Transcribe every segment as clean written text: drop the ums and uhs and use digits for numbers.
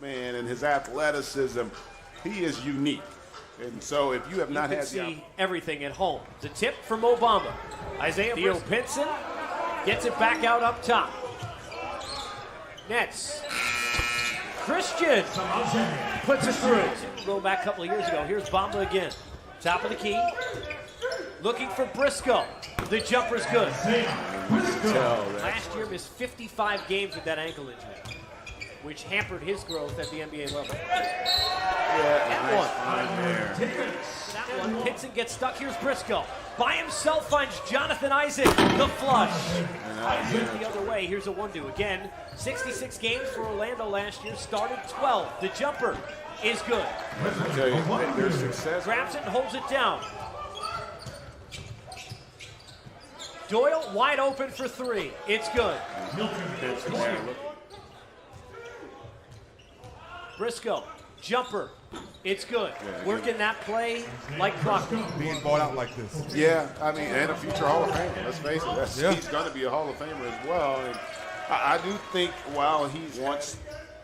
man and his athleticism, he is unique. And so if you have not had see everything at home. The tip from Obama. Isaiah Theo Pinson gets it back out up top. Nets. Christian puts it through. Going back a couple of years ago. Here's Bamba again. Top of the key. Looking for Briscoe. The jumper's good. Last year missed 55 games with that ankle injury, which hampered his growth at the NBA level. That one. Pinson gets stuck. Here's Briscoe. By himself finds Jonathan Isaac. The flush. Isaac the other way. Here's a 1-2 again. 66 games for Orlando last year. Started 12. The jumper is good. I tell you, their success. Grabs it and holds it down. Doyle wide open for three. It's good. Briscoe, jumper. It's good. Working that play like clockwork. Being bought out like this. Yeah, I mean, and a future Hall of Famer. Let's face it. He's going to be a Hall of Famer as well. And I do think while he wants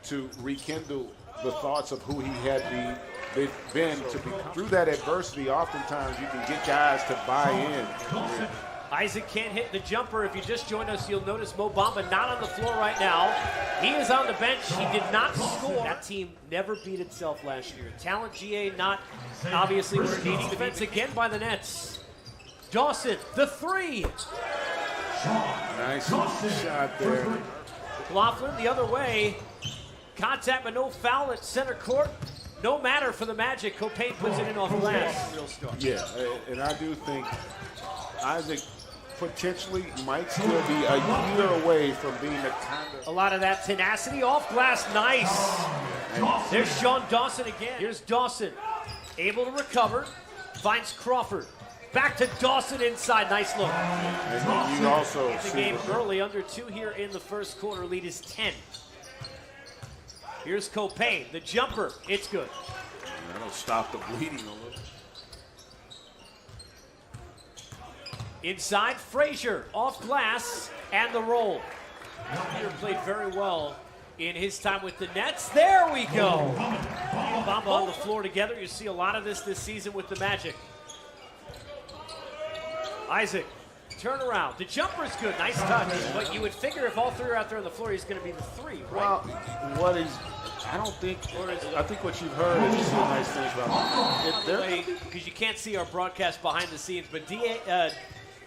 to rekindle the thoughts of who he had been to be through that adversity, oftentimes you can get guys to buy in. Isaac can't hit the jumper. If you just joined us, you'll notice Mo Bamba not on the floor right now. He is on the bench. He did not score. That team never beat itself last year. Talent GA not obviously where it needs to be. It's again by the Nets. Dawson, the three. Nice shot there. McLaughlin the other way. Contact but no foul at center court. No matter for the Magic. Copain puts it in off glass. Real star. Yeah, and I do think Isaac potentially might still be a year away from being the kind of... A lot of that tenacity off glass, nice. There's Sean Dawson again. Here's Dawson, able to recover, finds Crawford. Back to Dawson inside, nice look. And you also the game early, under 2 here in the first quarter, lead is 10. Here's Copain, the jumper, it's good. That'll stop the bleeding a little. Inside, Frazier, off glass, and the roll. Frazier played very well in his time with the Nets. There we go. Bamba on the floor together. You see a lot of this season with the Magic. Isaac, turn around. The jumper's good, nice touch. But you would figure if all three are out there on the floor, he's going to be the three, right? Well, I think what you've heard is you see nice things about them. Because you can't see our broadcast behind the scenes, but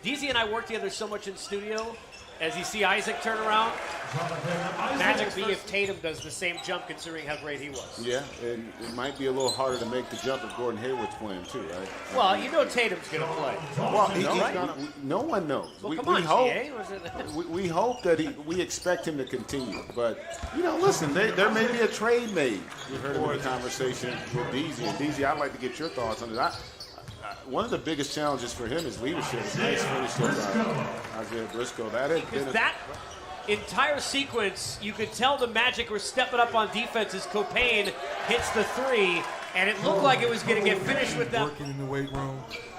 DZ and I work together so much in studio. As you see Isaac turn around, Magic be if Tatum does the same jump considering how great he was. Yeah, and it might be a little harder to make the jump if Gordon Hayward's playing too, right? Well, you know Tatum's going to play. Well, he's gonna, no one knows. Well, we hope, we hope that we expect him to continue. But, listen, there may be a trade made. We heard of the conversation with DZ. And DZ, I'd like to get your thoughts on it. One of the biggest challenges for him is leadership. Nice finish by Isaiah Briscoe. That entire sequence, you could tell the Magic were stepping up on defense as Copain hits the three, and it looked like it was going to get finished with them. Working in the weight room.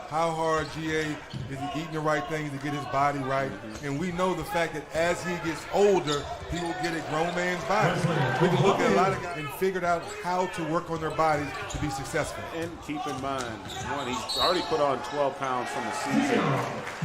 How hard GA is he eating the right things to get his body right? And we know the fact that as he gets older, he will get a grown man's body. We can look at a lot of guys and figured out how to work on their bodies to be successful. And keep in mind, he's already put on 12 pounds from the season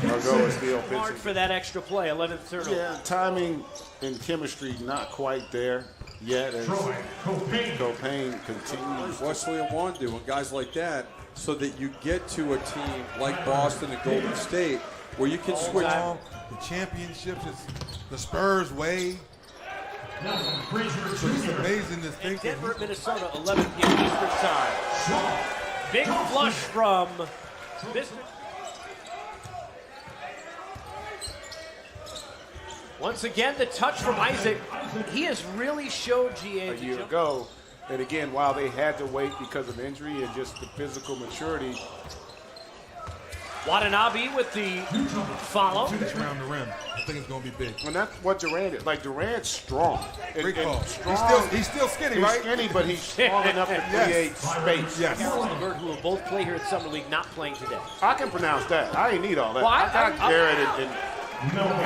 ago as Theo Pinson. Hard for that extra play, 11th turnover. Yeah, timing and chemistry not quite there yet as Copain continues. Wesley and Wandu and guys like that, so that you get to a team like Boston and Golden State where you can switch. The championships is the Spurs way. So it's amazing to think. Denver, Minnesota, 11 p.m. Eastern time. Big flush from Mr. Once again, the touch from Isaac. He has really showed GA a year ago. And again, while they had to wait because of injury and just the physical maturity. Watanabe with the follow. Finish around the rim. I think it's going to be big. And that's what Durant is. Like, Durant's strong. Great call. He's still skinny, he's right? Skinny, but he's strong enough to create space. Yes. Garrett and Bird, who will both play here at Summer League, not playing today. I can pronounce that. I ain't need all that. Well, I got Garrett and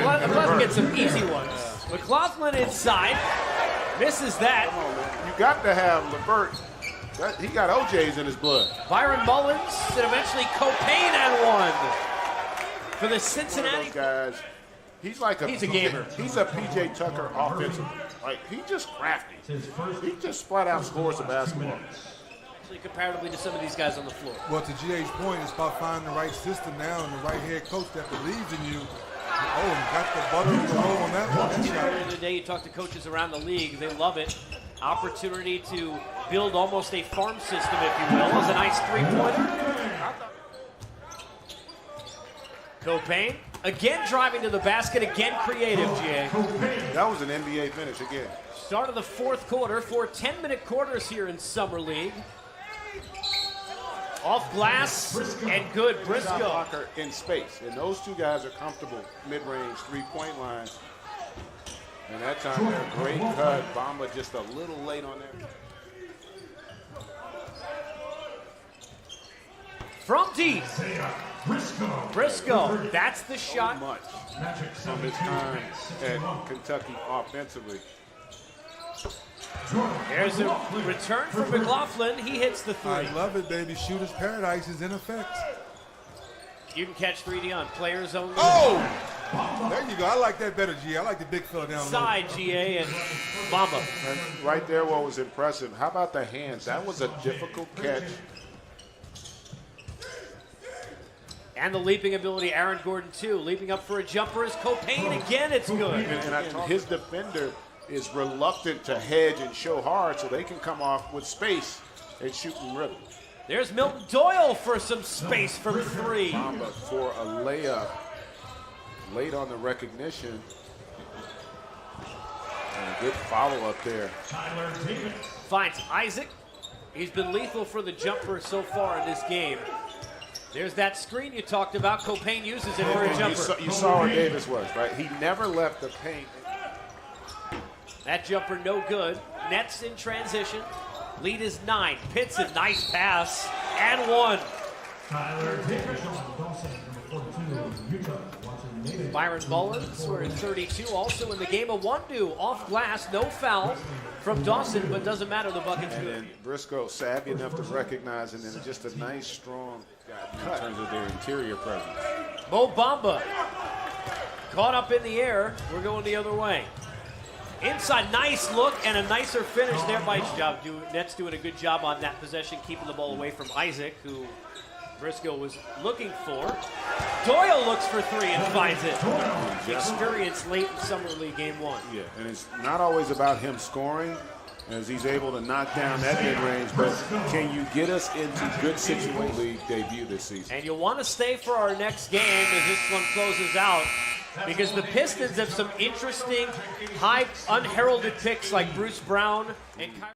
let's get some easy ones. McLaughlin inside. Misses that. got to have Levert. He got OJs in his blood. Byron Mullins and eventually Copain at one for the Cincinnati. One of those guys. He's like He's a gamer. He's a PJ Tucker offensive. Like, he's just crafty. He just flat out scores the basketball. Actually, comparatively to some of these guys on the floor. Well, to GA's point, it's about finding the right system now and the right head coach that believes in you. Oh, and got the butter on the roll on that one. Earlier in the day, you talk to coaches around the league. They love it. Opportunity to build almost a farm system, if you will, as a nice three-pointer. Copain, again driving to the basket, again creative, GA. That was an NBA finish again. Start of the fourth quarter, 4 10-minute quarters here in Summer League. Off glass and good. Briscoe. Blocker in space, and those two guys are comfortable mid-range three-point line. And that time there, great cut. Bamba just a little late on that. From deep. Briscoe, that's the shot. So much from his time at Kentucky offensively. There's a return from McLaughlin. He hits the three. I love it, baby. Shooter's paradise is in effect. You can catch 3D on players only. Oh! There you go. I like that better, G. I like the big fella down low. Side GA and Bamba. And right there, what was impressive, how about the hands? That was a difficult catch. And the leaping ability, Aaron Gordon too. Leaping up for a jumper is Copain. Again, it's good. And his defender is reluctant to hedge and show hard so they can come off with space and shoot in rhythm. There's Milton Doyle for some space from three. Bamba for a layup. Late on the recognition. And a good follow-up there. Finds Isaac. He's been lethal for the jumper so far in this game. There's that screen you talked about. Copain uses it for a jumper. You saw where Davis was, right? He never left the paint. That jumper no good. Nets in transition. Lead is 9. Pitts a nice pass and one. Byron Mullins, we're at 32. Also in the game, a one-do off glass, no foul from Dawson, but doesn't matter. The bucket's good. And Briscoe savvy enough to recognize, and then just a nice, strong cut in terms of their interior presence. Mo Bamba caught up in the air. We're going the other way. Inside, nice look and a nicer finish there by job. Nets doing a good job on that possession, keeping the ball away from Isaac, who Briscoe was looking for. Doyle looks for three and finds it. Experience late in Summer League Game 1. Yeah, and it's not always about him scoring, as he's able to knock down that mid-range, but can you get us into good situation league debut this season? And you'll want to stay for our next game as this one closes out, because the Pistons have some interesting, high, unheralded picks like Bruce Brown and Kyrie.